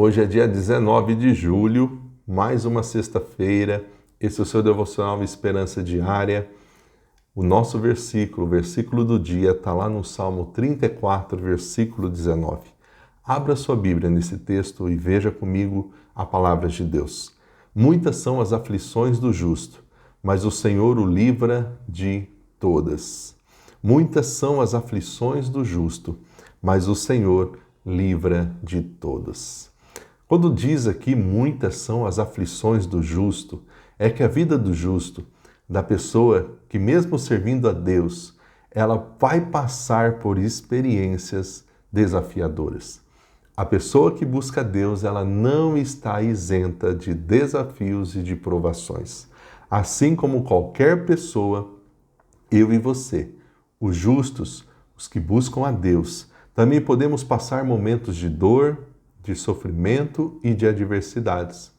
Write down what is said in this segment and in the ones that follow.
Hoje é dia 19 de julho, mais uma sexta-feira. Esse é o seu devocional Esperança Diária. O nosso versículo, o versículo do dia, está lá no Salmo 34, versículo 19. Abra sua Bíblia nesse texto e veja comigo a palavra de Deus. Muitas são as aflições do justo, mas o Senhor o livra de todas. Muitas são as aflições do justo, mas o Senhor livra de todas. Quando diz aqui muitas são as aflições do justo, é que a vida do justo, da pessoa que mesmo servindo a Deus, ela vai passar por experiências desafiadoras. A pessoa que busca Deus, ela não está isenta de desafios e de provações. Assim como qualquer pessoa, eu e você, os justos, os que buscam a Deus, também podemos passar momentos de dor, de sofrimento e de adversidades.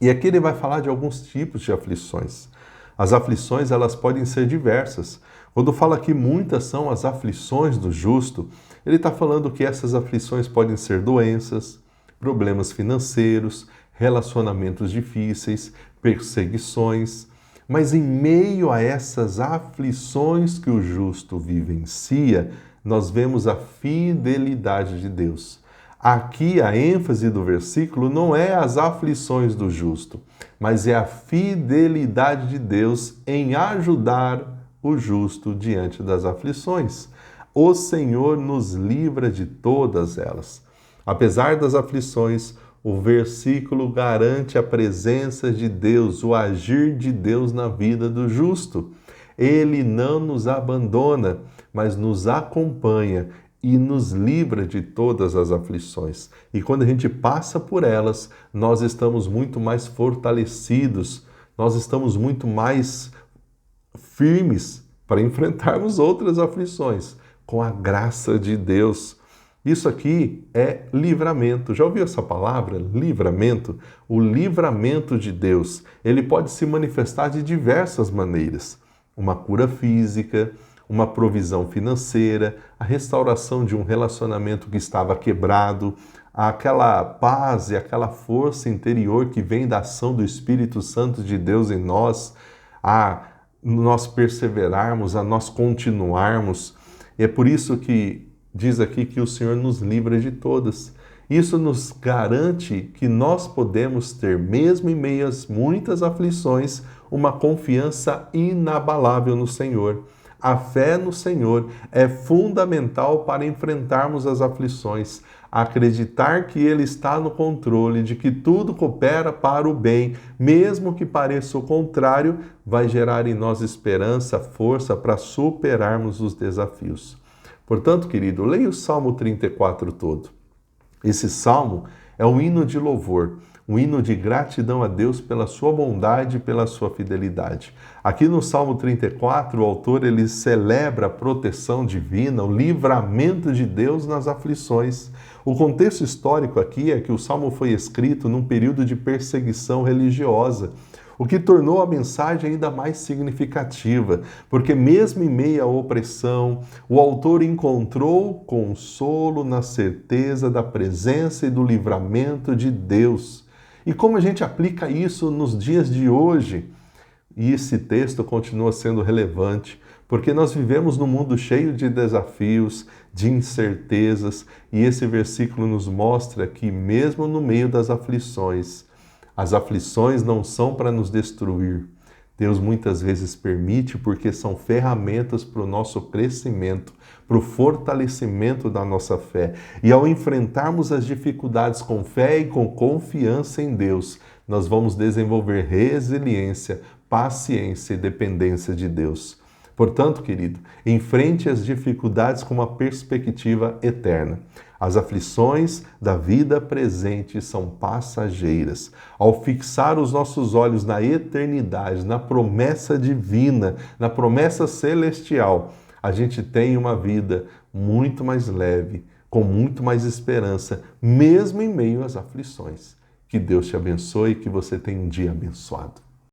E aqui ele vai falar de alguns tipos de aflições. As aflições, elas podem ser diversas. Quando fala que muitas são as aflições do justo, ele está falando que essas aflições podem ser doenças, problemas financeiros, relacionamentos difíceis, perseguições. Mas em meio a essas aflições que o justo vivencia, nós vemos a fidelidade de Deus. Aqui a ênfase do versículo não é as aflições do justo, mas é a fidelidade de Deus em ajudar o justo diante das aflições. O Senhor nos livra de todas elas. Apesar das aflições, o versículo garante a presença de Deus, o agir de Deus na vida do justo. Ele não nos abandona, mas nos acompanha e nos livra de todas as aflições. E quando a gente passa por elas, nós estamos muito mais fortalecidos, nós estamos muito mais firmes para enfrentarmos outras aflições, com a graça de Deus. Isso aqui é livramento. Já ouviu essa palavra? Livramento? O livramento de Deus, ele pode se manifestar de diversas maneiras. Uma cura física, uma provisão financeira, a restauração de um relacionamento que estava quebrado, aquela paz e aquela força interior que vem da ação do Espírito Santo de Deus em nós, a nós perseverarmos, a nós continuarmos. É por isso que diz aqui que o Senhor nos livra de todas. Isso nos garante que nós podemos ter, mesmo em meio às muitas aflições, uma confiança inabalável no Senhor. A fé no Senhor é fundamental para enfrentarmos as aflições. Acreditar que Ele está no controle, de que tudo coopera para o bem, mesmo que pareça o contrário, vai gerar em nós esperança, força para superarmos os desafios. Portanto, querido, leia o Salmo 34 todo. Esse salmo é um hino de louvor, um hino de gratidão a Deus pela sua bondade e pela sua fidelidade. Aqui no Salmo 34, o autor ele celebra a proteção divina, o livramento de Deus nas aflições. O contexto histórico aqui é que o salmo foi escrito num período de perseguição religiosa, o que tornou a mensagem ainda mais significativa, porque mesmo em meio à opressão, o autor encontrou consolo na certeza da presença e do livramento de Deus. E como a gente aplica isso nos dias de hoje? E esse texto continua sendo relevante, porque nós vivemos num mundo cheio de desafios, de incertezas, e esse versículo nos mostra que mesmo no meio das aflições, as aflições não são para nos destruir. Deus muitas vezes permite porque são ferramentas para o nosso crescimento, para o fortalecimento da nossa fé. E ao enfrentarmos as dificuldades com fé e com confiança em Deus, nós vamos desenvolver resiliência, paciência e dependência de Deus. Portanto, querido, enfrente as dificuldades com uma perspectiva eterna. As aflições da vida presente são passageiras. Ao fixar os nossos olhos na eternidade, na promessa divina, na promessa celestial, a gente tem uma vida muito mais leve, com muito mais esperança, mesmo em meio às aflições. Que Deus te abençoe e que você tenha um dia abençoado.